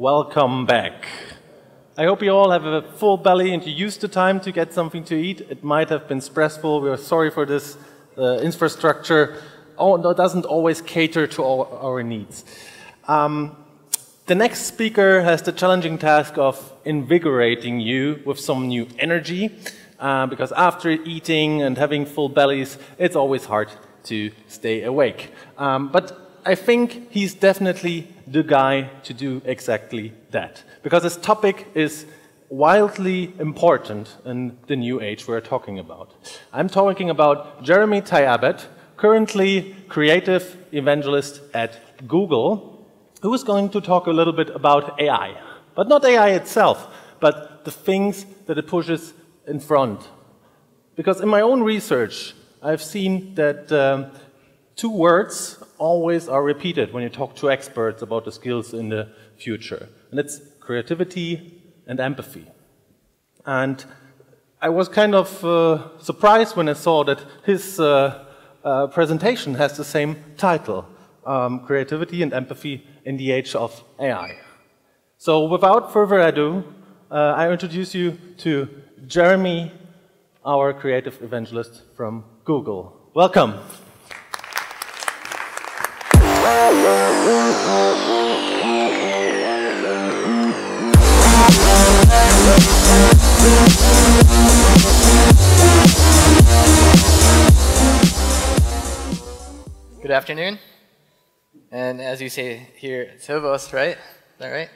Welcome back. I hope you all have a full belly and you used the time to get something to eat. It might have been stressful. We are sorry for this. Infrastructure doesn't always cater to our needs. The next speaker has the challenging task of invigorating you with some new energy, because after eating and having full bellies, it's always hard to stay awake. But I think he's definitely the guy to do exactly that, because his topic is wildly important in the new age we're talking about. I'm talking about Jeremy Tai Abbett, currently creative evangelist at Google, who is going to talk a little bit about AI. But not AI itself, but the things that it pushes in front. Because in my own research, I've seen that two words always are repeated when you talk to experts about the skills in the future. And it's creativity and empathy. And I was kind of surprised when I saw that his presentation has the same title, Creativity and Empathy in the Age of AI. So without further ado, I introduce you to Jeremy, our creative evangelist from Google. Welcome. Good afternoon, and as you say here, Servus, right? Is that right?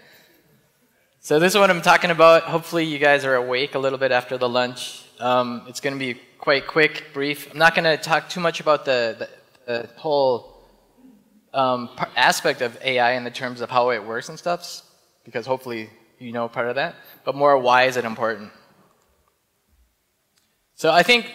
So this is what I'm talking about. Hopefully you guys are awake a little bit after the lunch. It's going to be quite quick, brief. I'm not going to talk too much about the whole aspect of AI in the terms of how it works and stuff, because hopefully you know part of that, but more why is it important. So I think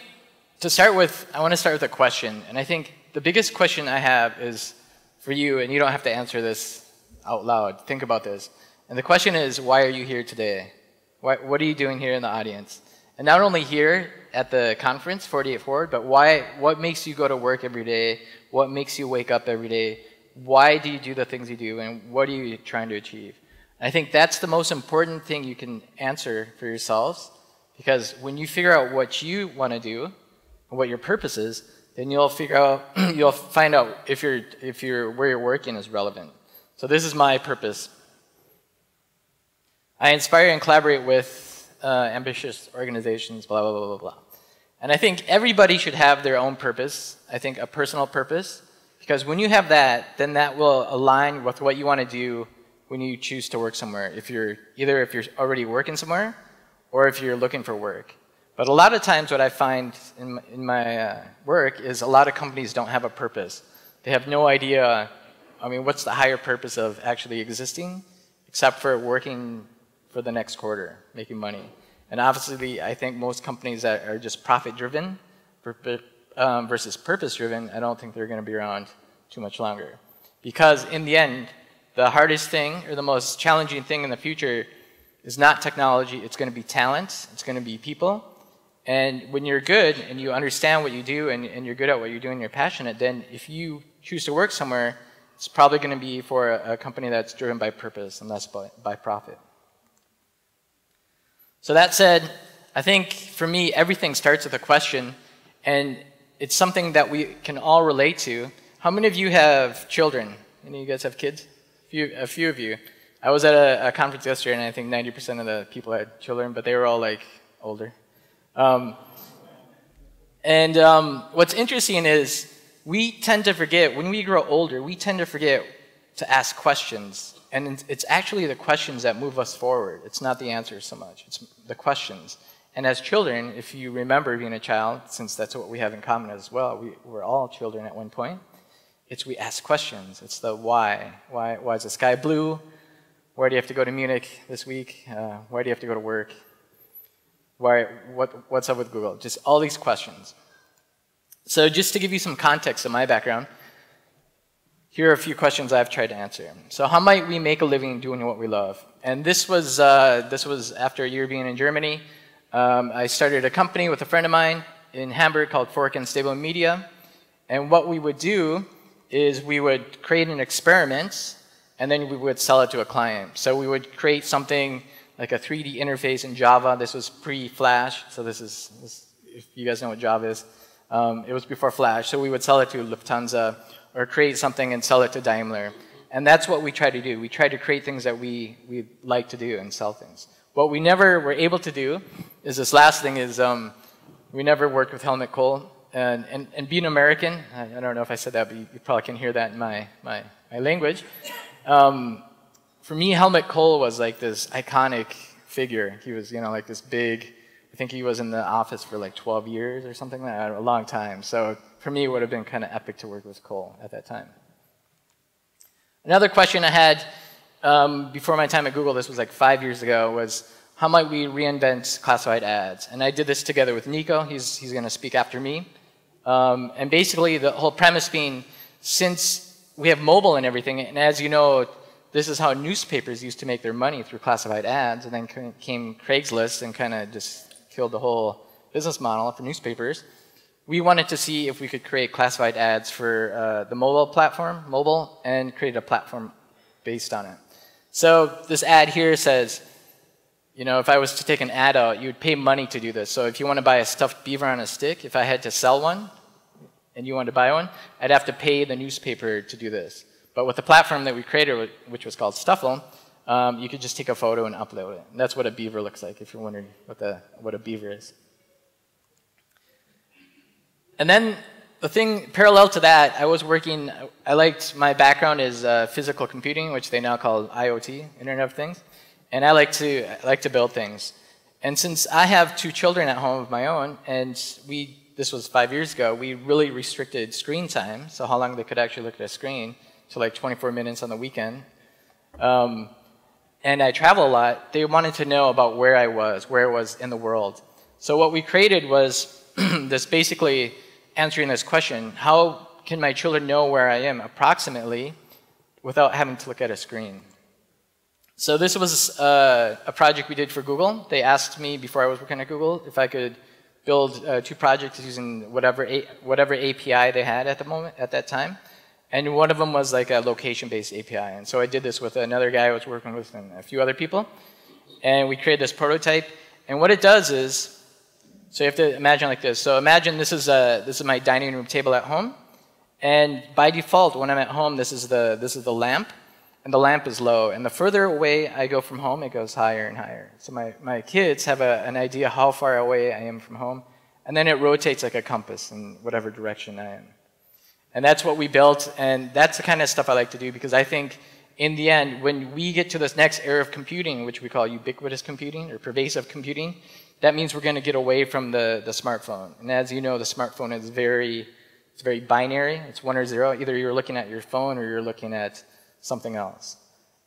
to start with, I want to start with a question, and I think the biggest question I have is for you, and you don't have to answer this out loud. Think about this. And the question is, why are you here today? What are you doing here in the audience? And not only here at the conference, 48 Forward, but what makes you go to work every day? What makes you wake up every day? Why do you do the things you do? And what are you trying to achieve? And I think that's the most important thing you can answer for yourselves, because when you figure out what you want to do and what your purpose is, then you'll figure out, you'll find out if where you're working is relevant. So this is my purpose. I inspire and collaborate with ambitious organizations, blah, blah, blah, blah, blah. And I think everybody should have their own purpose, I think a personal purpose, because when you have that, then that will align with what you want to do when you choose to work somewhere, either if you're already working somewhere or if you're looking for work. But a lot of times what I find in my work is a lot of companies don't have a purpose. They have no idea, I mean, what's the higher purpose of actually existing, except for working for the next quarter, making money. And obviously, I think most companies that are just profit-driven versus purpose-driven, I don't think they're going to be around too much longer. Because in the end, the hardest thing or the most challenging thing in the future is not technology, it's going to be talent, it's going to be people. And when you're good and you understand what you do and you're good at what you're doing, you're passionate, then if you choose to work somewhere, it's probably going to be for a company that's driven by purpose and less by profit. So that said, I think for me, everything starts with a question, and it's something that we can all relate to. How many of you have children? Any of you guys have kids? A few of you. I was at a conference yesterday, and I think 90% of the people had children, but they were all like older. What's interesting is we tend to forget, when we grow older, we tend to forget to ask questions. And it's actually the questions that move us forward. It's not the answers so much. It's the questions. And as children, if you remember being a child, since that's what we have in common as well, we're all children at one point, we ask questions. It's the why. Why is the sky blue? Why do you have to go to Munich this week? Why do you have to go to work? What's up with Google? Just all these questions. So just to give you some context of my background, here are a few questions I've tried to answer. So how might we make a living doing what we love? And this was after a year being in Germany. I started a company with a friend of mine in Hamburg called Fork and Stable Media. And what we would do is we would create an experiment and then we would sell it to a client. So we would create something like a 3D interface in Java. This was pre-Flash, so if you guys know what Java is, it was before Flash. So we would sell it to Lufthansa or create something and sell it to Daimler. And that's what we try to do. We try to create things that we like to do and sell things. What we never were able to do is this last thing is we never worked with Helmut Kohl. And being American, I don't know if I said that, but you probably can hear that in my language. For me, Helmut Kohl was like this iconic figure. He was, like this big, I think he was in the office for like 12 years or something like that, a long time. So for me, it would have been kind of epic to work with Kohl at that time. Another question I had before my time at Google, this was like 5 years ago, was how might we reinvent classified ads? And I did this together with Nico. He's going to speak after me. And basically, the whole premise being, since we have mobile and everything, and as you know, this is how newspapers used to make their money, through classified ads, and then came Craigslist and kind of just killed the whole business model for newspapers. We wanted to see if we could create classified ads for the mobile platform, and create a platform based on it. So this ad here says, if I was to take an ad out, you would pay money to do this. So if you want to buy a stuffed beaver on a stick, if I had to sell one and you wanted to buy one, I'd have to pay the newspaper to do this. But with the platform that we created, which was called Stuffle, you could just take a photo and upload it. And that's what a beaver looks like, if you're wondering what a beaver is. And then the thing parallel to that, I liked, my background is physical computing, which they now call IoT, Internet of Things. And I like to build things. And since I have 2 children at home of my own, and this was 5 years ago, we really restricted screen time, so how long they could actually look at a screen, to like 24 minutes on the weekend. And I travel a lot. They wanted to know about where I was in the world. So what we created was this basically answering this question, how can my children know where I am approximately without having to look at a screen? So this was a project we did for Google. They asked me before I was working at Google if I could build 2 projects using whatever API they had at that time. And one of them was like a location-based API. And so I did this with another guy I was working with and a few other people. And we created this prototype. And what it does is, so you have to imagine like this. So imagine this is my dining room table at home. And by default, when I'm at home, this is the lamp. And the lamp is low. And the further away I go from home, it goes higher and higher. So my kids have an idea how far away I am from home. And then it rotates like a compass in whatever direction I am. And that's what we built. And that's the kind of stuff I like to do, because I think in the end, when we get to this next era of computing, which we call ubiquitous computing or pervasive computing, that means we're going to get away from the smartphone. And as you know, the smartphone is very binary. It's 1 or 0. Either you're looking at your phone or you're looking at something else.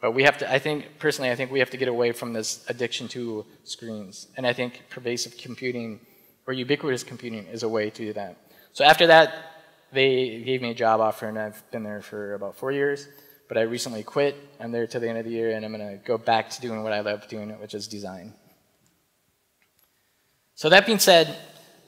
But we have to, personally, I think we have to get away from this addiction to screens. And I think pervasive computing or ubiquitous computing is a way to do that. So after that, they gave me a job offer, and I've been there for about 4 years. But I recently quit. I'm there till the end of the year, and I'm going to go back to doing what I love doing, which is design. So that being said,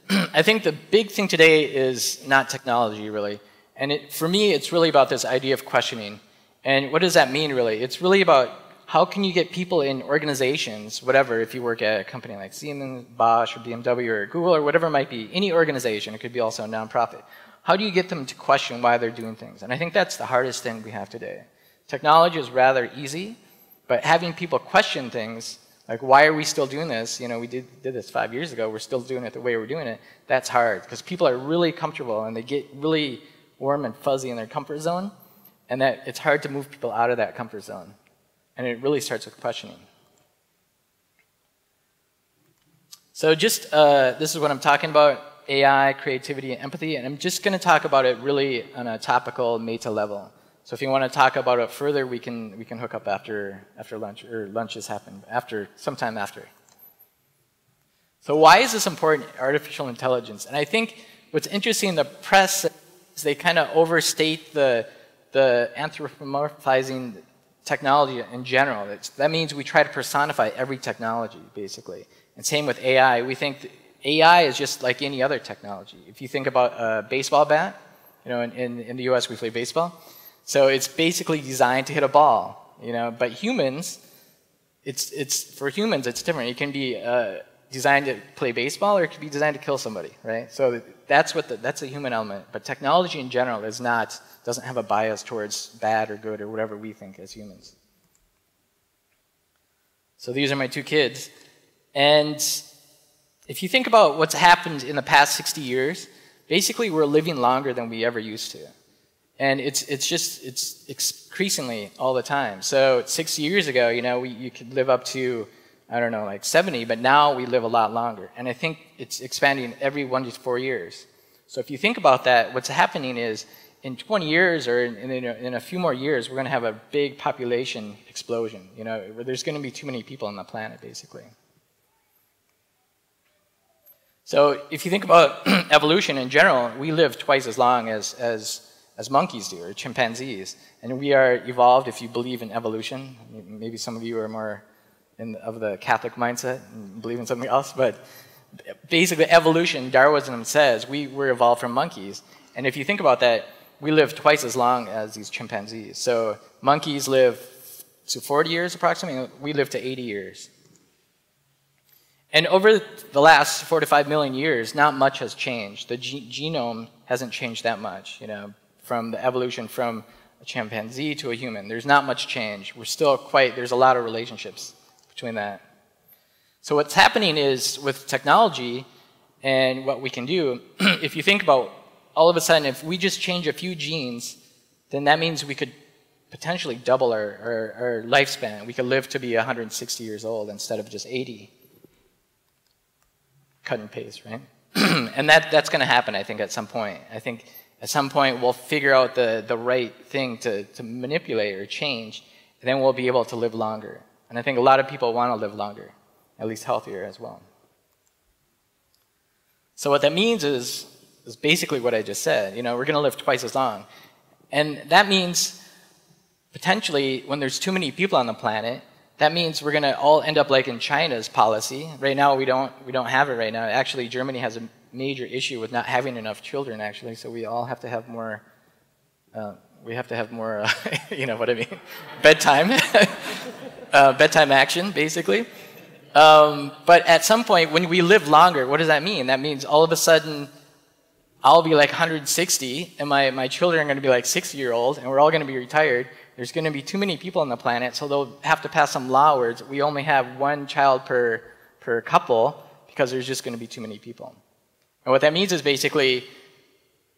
I think the big thing today is not technology, really. And for me, it's really about this idea of questioning. And what does that mean, really? It's really about how can you get people in organizations, whatever, if you work at a company like Siemens, Bosch, or BMW, or Google, or whatever it might be, any organization, it could be also a nonprofit. How do you get them to question why they're doing things? And I think that's the hardest thing we have today. Technology is rather easy, but having people question things, like why are we still doing this? We did this 5 years ago, we're still doing it the way we're doing it. That's hard, because people are really comfortable, and they get really warm and fuzzy in their comfort zone. And that it's hard to move people out of that comfort zone. And it really starts with questioning. So just, this is what I'm talking about, AI, creativity, and empathy. And I'm just going to talk about it really on a topical meta level. So if you want to talk about it further, we can hook up after lunch, or lunch has happened, sometime after. So why is this important, artificial intelligence? And I think what's interesting in the press is they kind of overstate the anthropomorphizing technology in general. That means we try to personify every technology, basically. And same with AI. We think AI is just like any other technology. If you think about a baseball bat, in the US we play baseball. So it's basically designed to hit a ball, you know. But humans, for humans, it's different. It can be designed to play baseball, or it can be designed to kill somebody, right? So that's a human element. But technology in general doesn't have a bias towards bad or good or whatever we think as humans. So these are my two kids. And if you think about what's happened in the past 60 years, basically we're living longer than we ever used to. And it's increasingly all the time. So 60 years ago, you know, you could live up to, I don't know, like 70, but now we live a lot longer. And I think it's expanding every 1 to 4 years. So if you think about that, what's happening is in 20 years or in a few more years, we're going to have a big population explosion. You know, where there's going to be too many people on the planet, basically. So if you think about evolution in general, we live twice as long as monkeys do, or chimpanzees. And we are evolved if you believe in evolution. Maybe some of you are more of the Catholic mindset and believe in something else, but basically evolution, Darwinism says, we're evolved from monkeys. And if you think about that, we live twice as long as these chimpanzees. So monkeys live to 40 years approximately, we live to 80 years. And over the last 4 to 5 million years, not much has changed. The genome hasn't changed that much, you know, from the evolution from a chimpanzee to a human. There's not much change. We're still there's a lot of relationships between that. So what's happening is with technology and what we can do, if you think about all of a sudden, if we just change a few genes, then that means we could potentially double our lifespan. We could live to be 160 years old instead of just 80. Cut and paste, right? And that's going to happen, I think, at some point. I think at some point we'll figure out the right thing to manipulate or change, and then we'll be able to live longer. And I think a lot of people want to live longer, at least healthier as well. So what that means is basically what I just said. You know, we're going to live twice as long. And that means potentially when there's too many people on the planet, that means we're going to all end up like in China's policy. Right now we don't have it right now. Actually, Germany has a major issue with not having enough children, actually, so we all have to have more you know what I mean, bedtime bedtime action, basically. But at some point, when we live longer, what does that mean? That means all of a sudden, I'll be like 160, and my children are going to be like 60-year-old, and we're all going to be retired. There's going to be too many people on the planet, so they'll have to pass some law where we only have 1 child per couple, because there's just going to be too many people. And what that means is basically,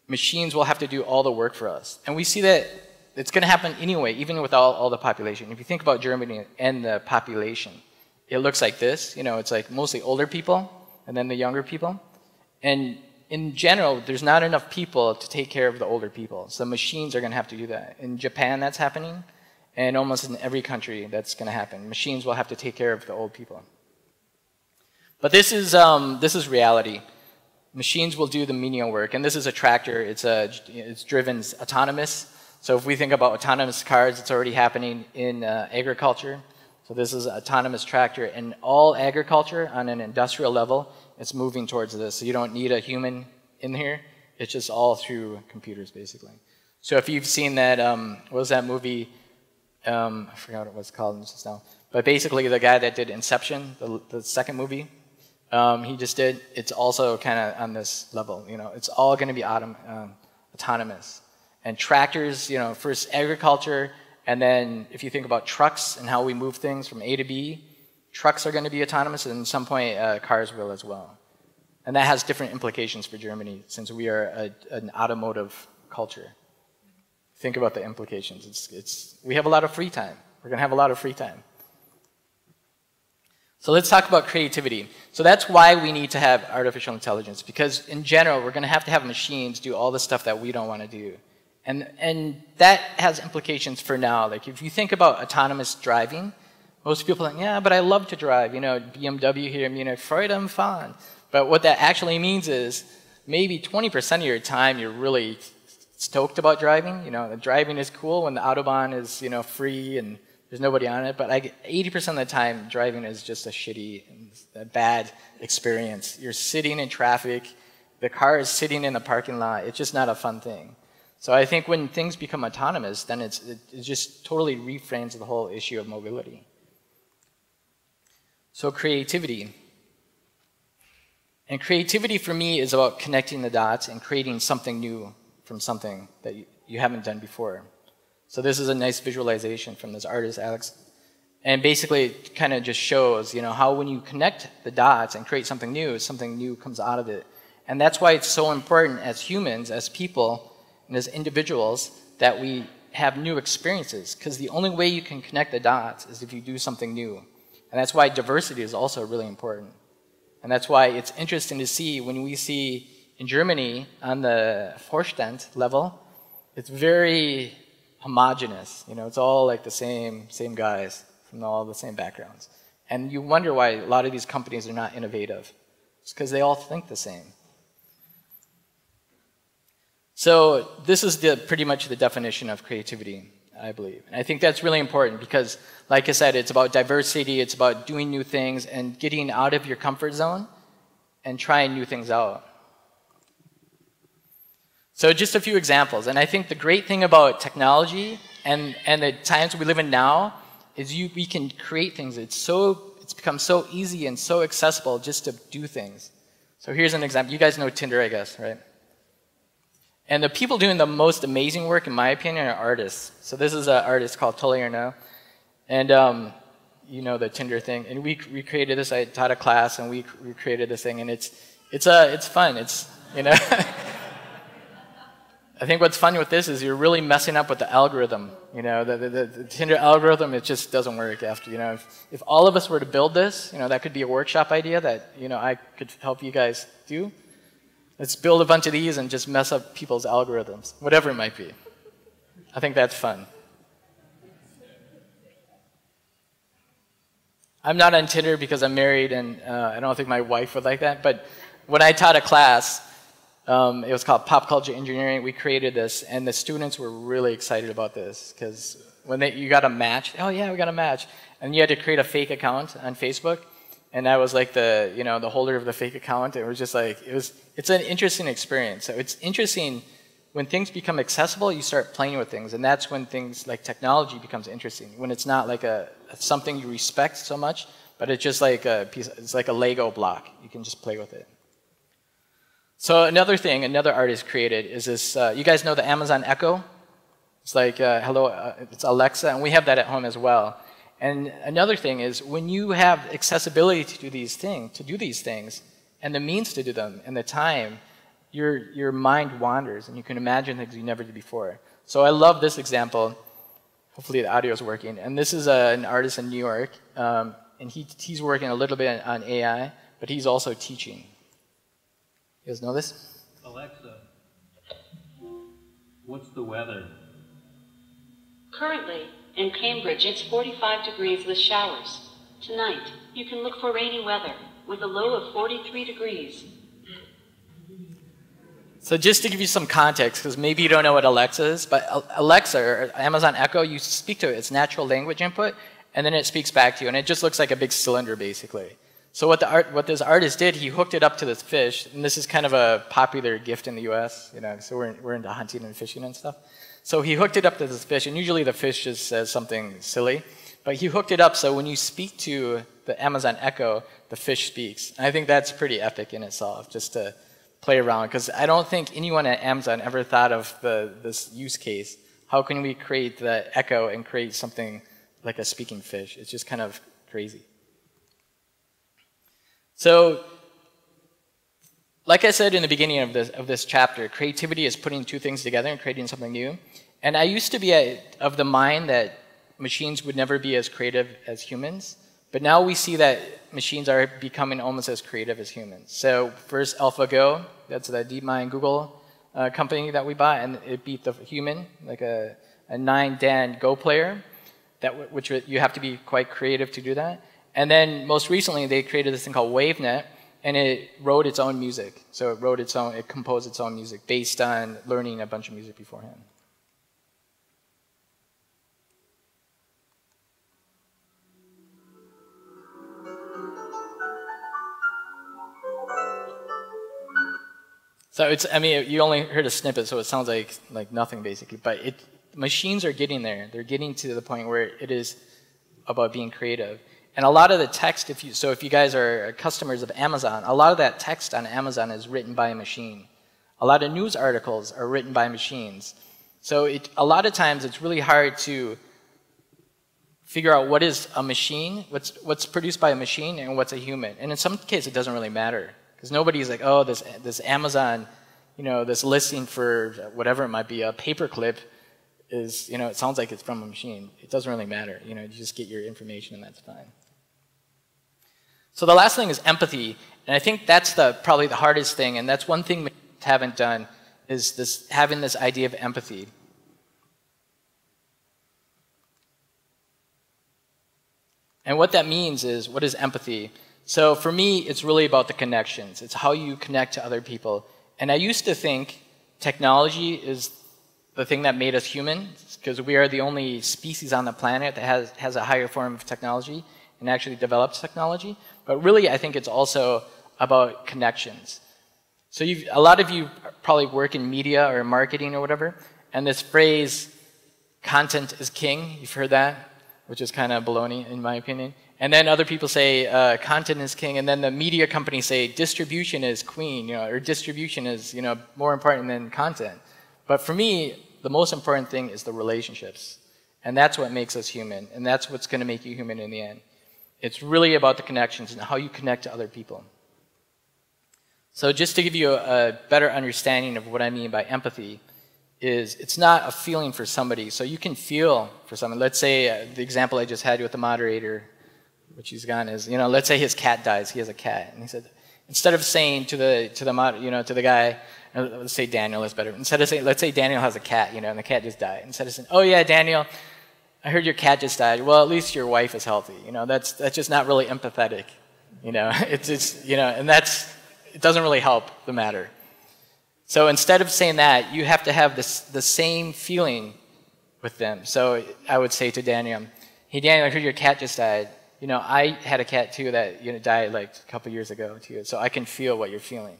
machines will have to do all the work for us. And we see that it's going to happen anyway, even with all the population. If you think about Germany and the population, it looks like this. You know, it's like mostly older people, and then the younger people. And in general, there's not enough people to take care of the older people. So machines are going to have to do that. In Japan, that's happening. And almost in every country, that's going to happen. Machines will have to take care of the old people. But this is reality. Machines will do the menial work. And this is a tractor. It's driven autonomous. So if we think about autonomous cars, it's already happening in agriculture. So this is an autonomous tractor. And all agriculture on an industrial level, it's moving towards this. So you don't need a human in here. It's just all through computers, basically. So if you've seen that, what was that movie? I forgot what it was called just now. But basically, the guy that did Inception, the second movie, he just did. It's also kind of on this level. You know, it's all going to be autonomous. And tractors, you know, first agriculture, and then if you think about trucks and how we move things from A to B, trucks are going to be autonomous, and at some point cars will as well. And that has different implications for Germany, since we are an automotive culture. Think about the implications. We have a lot of free time. We're going to have a lot of free time. So let's talk about creativity. So that's why we need to have artificial intelligence, because in general, we're going to have machines do all the stuff that we don't want to do. And that has implications for now. Like if you think about autonomous driving, most people think, yeah, but I love to drive. You know, BMW here in Munich, Freude am Fahren. But what that actually means is maybe 20% of your time you're really stoked about driving. You know, the driving is cool when the Autobahn is, you know, free and there's nobody on it. But 80% of the time, driving is just a shitty, a bad experience. You're sitting in traffic. The car is sitting in the parking lot. It's just not a fun thing. So I think when things become autonomous, then it just totally reframes the whole issue of mobility. So creativity. And creativity for me is about connecting the dots and creating something new from something that you haven't done before. So this is a nice visualization from this artist, Alex. And basically it kind of just shows, how when you connect the dots and create something new comes out of it. And that's why it's so important as humans, as people, and as individuals that we have new experiences. Because the only way you can connect the dots is if you do something new. And that's why diversity is also really important. And that's why it's interesting to see when we see in Germany on the Vorstand level, it's very homogenous. It's all like the same guys from all the same backgrounds. And you wonder why a lot of these companies are not innovative. It's because they all think the same. So this is pretty much the definition of creativity, I believe. And I think that's really important because, like I said, it's about diversity, it's about doing new things and getting out of your comfort zone and trying new things out. So just a few examples. And I think the great thing about technology and the times we live in now is we can create things. It's become so easy and so accessible just to do things. So here's an example. You guys know Tinder, I guess, right? And the people doing the most amazing work, in my opinion, are artists. So this is an artist called Tully Arnaud. And you know the Tinder thing. And we created this. I taught a class, and we created this thing. And it's fun. I think what's fun with this is you're really messing up with the algorithm. The Tinder algorithm, it just doesn't work after. If all of us were to build this, that could be a workshop idea that I could help you guys do. Let's build a bunch of these and just mess up people's algorithms, whatever it might be. I think that's fun. I'm not on Tinder because I'm married, and I don't think my wife would like that. But when I taught a class, it was called Pop Culture Engineering. We created this, and the students were really excited about this because when you got a match, oh yeah, we got a match, and you had to create a fake account on Facebook. And I was like the holder of the fake account. It was just like, it's an interesting experience. So it's interesting when things become accessible, you start playing with things. And that's when things like technology becomes interesting. When it's not like something you respect so much, but it's just like it's like a Lego block. You can just play with it. So another artist created is this, you guys know the Amazon Echo? It's like, hello, it's Alexa, and we have that at home as well. And another thing is when you have accessibility to do these things, and the means to do them, and the time, your mind wanders, and you can imagine things you never did before. So I love this example. Hopefully the audio is working. And this is an artist in New York, and he's working a little bit on AI, but he's also teaching. You guys know this? Alexa, what's the weather? Currently, in Cambridge, it's 45 degrees with showers. Tonight, you can look for rainy weather with a low of 43 degrees. So just to give you some context, because maybe you don't know what Alexa is, but Alexa, or Amazon Echo, you speak to it, it's natural language input, and then it speaks back to you, and it just looks like a big cylinder, basically. So what this artist did, he hooked it up to this fish, and this is kind of a popular gift in the US, so we're into hunting and fishing and stuff. So he hooked it up to this fish, and usually the fish just says something silly, but he hooked it up so when you speak to the Amazon Echo, the fish speaks. And I think that's pretty epic in itself, just to play around, because I don't think anyone at Amazon ever thought of this use case. How can we create the Echo and create something like a speaking fish? It's just kind of crazy. So, like I said in the beginning of this chapter, creativity is putting two things together and creating something new. And I used to be of the mind that machines would never be as creative as humans, but now we see that machines are becoming almost as creative as humans. So first AlphaGo, that's the DeepMind Google company that we bought, and it beat the human, like a 9-dan Go player, which you have to be quite creative to do that. And then most recently, they created this thing called WaveNet, and it wrote its own music. So it composed its own music based on learning a bunch of music beforehand. So it's, I mean, you only heard a snippet, so it sounds like nothing basically. But machines are getting there. They're getting to the point where it is about being creative. And a lot of the text, if you guys are customers of Amazon, a lot of that text on Amazon is written by a machine. A lot of news articles are written by machines. So a lot of times it's really hard to figure out what is a machine, what's produced by a machine, and what's a human. And in some cases, it doesn't really matter. Because nobody's like, oh, this Amazon, this listing for whatever it might be, a paperclip is, it sounds like it's from a machine. It doesn't really matter. You just get your information and that's fine. So the last thing is empathy. And I think that's probably the hardest thing. And that's one thing we haven't done is having this idea of empathy. And what that means is, what is empathy? So for me, it's really about the connections. It's how you connect to other people. And I used to think technology is the thing that made us human, because we are the only species on the planet that has a higher form of technology and actually develops technology. But really, I think it's also about connections. So a lot of you probably work in media or marketing or whatever, and this phrase, content is king, you've heard that, which is kind of baloney in my opinion. And then other people say content is king, and then the media companies say distribution is queen, or distribution is more important than content. But for me, the most important thing is the relationships. And that's what makes us human, and that's what's going to make you human in the end. It's really about the connections and how you connect to other people. So just to give you a better understanding of what I mean by empathy, is it's not a feeling for somebody. So you can feel for someone. Let's say the example I just had with the moderator, which he's gone, is let's say his cat dies. He has a cat, and he said, instead of saying to the guy, let's say Daniel is better. Instead of saying, let's say Daniel has a cat, and the cat just died. Instead of saying, oh yeah, Daniel, I heard your cat just died. Well, at least your wife is healthy. That's just not really empathetic. And it doesn't really help the matter. So instead of saying that, you have to have the same feeling with them. So I would say to Daniel, hey Daniel, I heard your cat just died. I had a cat too that died like a couple years ago too. So I can feel what you're feeling.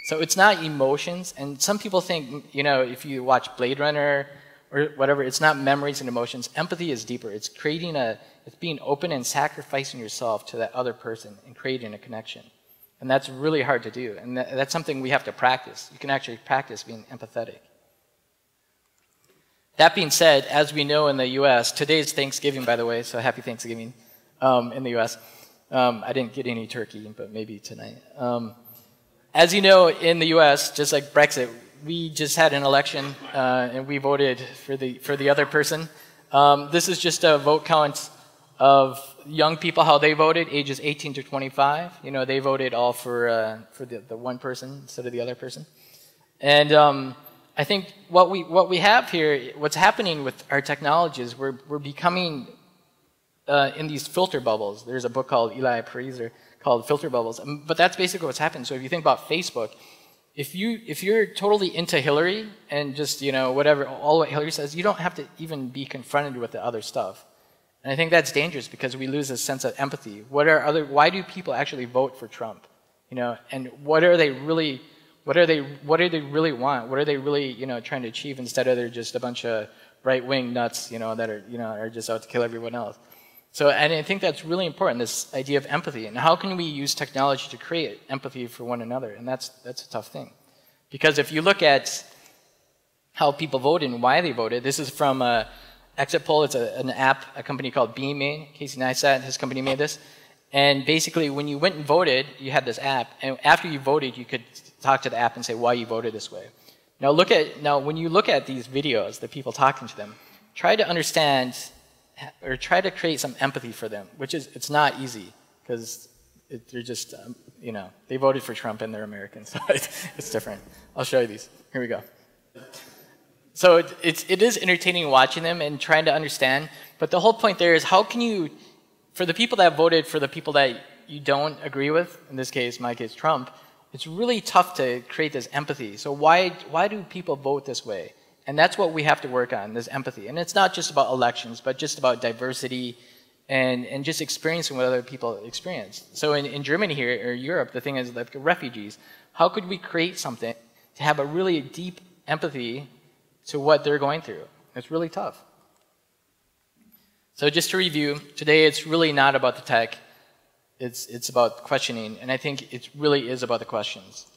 So it's not emotions. And some people think, if you watch Blade Runner or whatever, it's not memories and emotions. Empathy is deeper. It's it's being open and sacrificing yourself to that other person and creating a connection. And that's really hard to do. And that's something we have to practice. You can actually practice being empathetic. That being said, as we know in the US, today's Thanksgiving, by the way, so happy Thanksgiving in the US. I didn't get any turkey, but maybe tonight. As you know, in the US, just like Brexit, we just had an election and we voted for the other person. This is just a vote count of young people, how they voted, ages 18 to 25. They voted all for the one person instead of the other person. And I think what we have here, what's happening with our technology is we're becoming in these filter bubbles. There's a book called Eli Pariser called Filter Bubbles. But that's basically what's happened. So if you think about Facebook, if you're totally into Hillary and just whatever all what Hillary says, you don't have to even be confronted with the other stuff. And I think that's dangerous because we lose a sense of empathy. Why do people actually vote for Trump? And what do they really want? What are they really trying to achieve instead of they're just a bunch of right-wing nuts that are just out to kill everyone else. So, and I think that's really important, this idea of empathy. And how can we use technology to create empathy for one another? And that's a tough thing. Because if you look at how people voted and why they voted, this is from Exit Poll. It's an app, a company called Beam made. Casey Neistat, his company made this. And basically, when you went and voted, you had this app. And after you voted, you could talk to the app and say why you voted this way. Now, when you look at these videos, the people talking to them, try to understand or try to create some empathy for them, it's not easy because they're just, they voted for Trump and they're Americans, so it's different. I'll show you these. Here we go. So it is entertaining watching them and trying to understand, but the whole point there is how can you, for the people that voted for the people that you don't agree with, in this case, my case, Trump, it's really tough to create this empathy. So why do people vote this way? And that's what we have to work on, this empathy. And it's not just about elections, but just about diversity and just experiencing what other people experience. So in Germany here, or Europe, the thing is like refugees. How could we create something to have a really deep empathy to what they're going through. It's really tough. So just to review, today it's really not about the tech. It's about questioning, and I think it really is about the questions.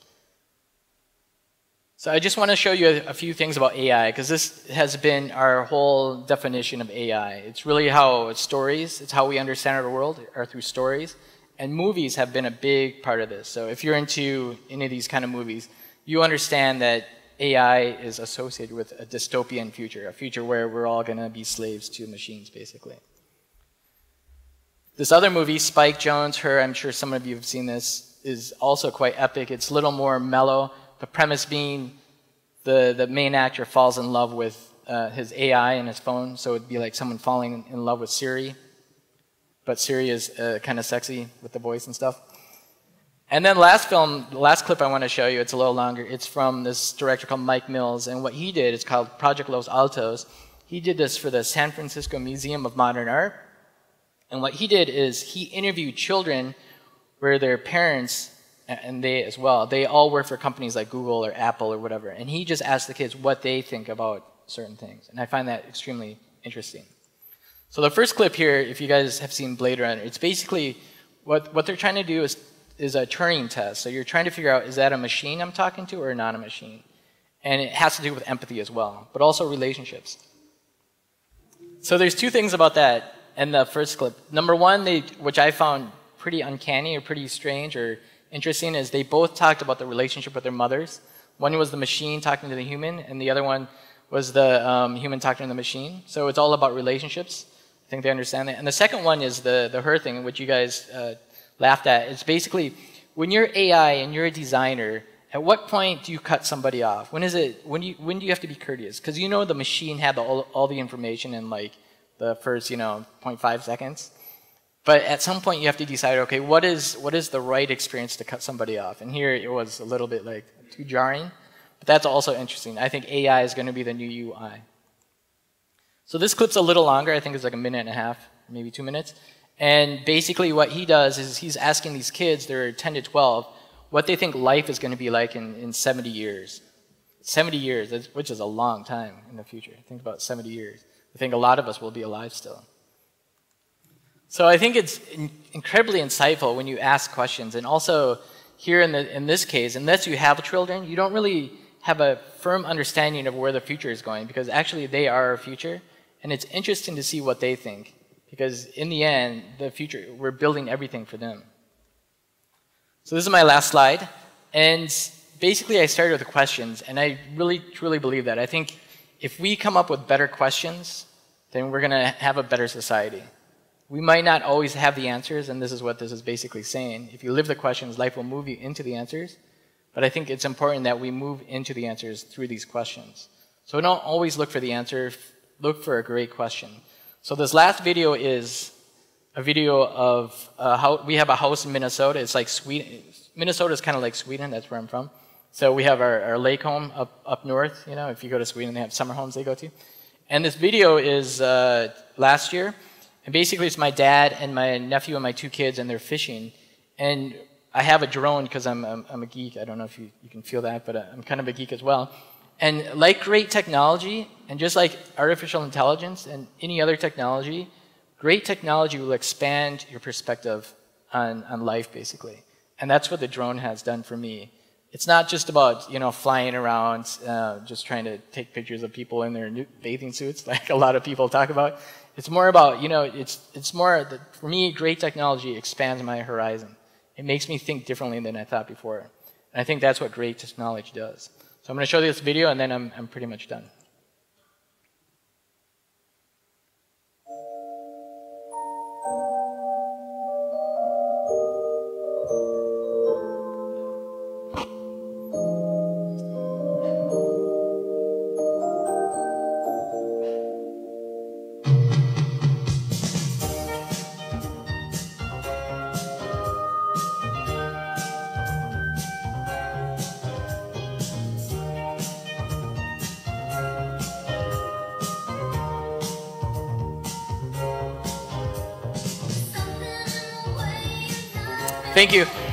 So I just want to show you a few things about AI, because this has been our whole definition of AI. It's really how it's stories, it's how we understand our world, are through stories. And movies have been a big part of this. So if you're into any of these kind of movies, you understand that AI is associated with a dystopian future, a future where we're all going to be slaves to machines, basically. This other movie, Spike Jonze, Her, I'm sure some of you have seen this, is also quite epic. It's a little more mellow. The premise being the main actor falls in love with his AI and his phone, so it'd be like someone falling in love with Siri. But Siri is kind of sexy with the voice and stuff. And then last clip I want to show you, it's a little longer. It's from this director called Mike Mills, and what he did is called Project Los Altos. He did this for the San Francisco Museum of Modern Art. And what he did is he interviewed children where their parents, and they as well, they all work for companies like Google or Apple or whatever. And he just asked the kids what they think about certain things. And I find that extremely interesting. So the first clip here, if you guys have seen Blade Runner, it's basically what they're trying to do is a Turing Test. So you're trying to figure out, is that a machine I'm talking to or not a machine? And it has to do with empathy as well, but also relationships. So there's two things about that in the first clip. Number one, which I found pretty uncanny or pretty strange or interesting, is they both talked about the relationship with their mothers. One was the machine talking to the human, and the other one was the human talking to the machine. So it's all about relationships. I think they understand that. And the second one is the her thing, which you guys laughed at. It's basically, when you're AI and you're a designer, at what point do you cut somebody off? When do you have to be courteous? Because you know the machine had all the information in like the first 0.5 seconds. But at some point you have to decide, okay, what is the right experience to cut somebody off? And here it was a little bit like too jarring. But that's also interesting. I think AI is going to be the new UI. So this clip's a little longer. I think it's like a minute and a half, maybe 2 minutes. And basically what he does is he's asking these kids, they're 10 to 12, what they think life is going to be like in 70 years. 70 years, which is a long time in the future. Think about 70 years. I think a lot of us will be alive still. So I think it's incredibly insightful when you ask questions. And also here in this case, unless you have children, you don't really have a firm understanding of where the future is going, because actually they are our future. And it's interesting to see what they think, because in the end, the future, we're building everything for them. So this is my last slide. And basically I started with the questions, and I really truly believe that. I think if we come up with better questions, then we're going to have a better society. We might not always have the answers, and this is what this is basically saying. If you live the questions, life will move you into the answers. But I think it's important that we move into the answers through these questions. So don't always look for the answer, look for a great question. So this last video is a video of how we have a house in Minnesota. It's like Sweden. Minnesota is kind of like Sweden, that's where I'm from. So we have our lake home up north. If you go to Sweden, they have summer homes they go to. And this video is last year. And basically it's my dad and my nephew and my 2 kids, and they're fishing. And I have a drone because I'm a geek. I don't know if you can feel that, but I'm kind of a geek as well. And like great technology, and just like artificial intelligence and any other technology, great technology will expand your perspective on life, basically. And that's what the drone has done for me. It's not just about flying around, just trying to take pictures of people in their new bathing suits, like a lot of people talk about. It's more about it's more for me. Great technology expands my horizon. It makes me think differently than I thought before, and I think that's what great technology does. So I'm going to show you this video, and then I'm pretty much done. Thank you.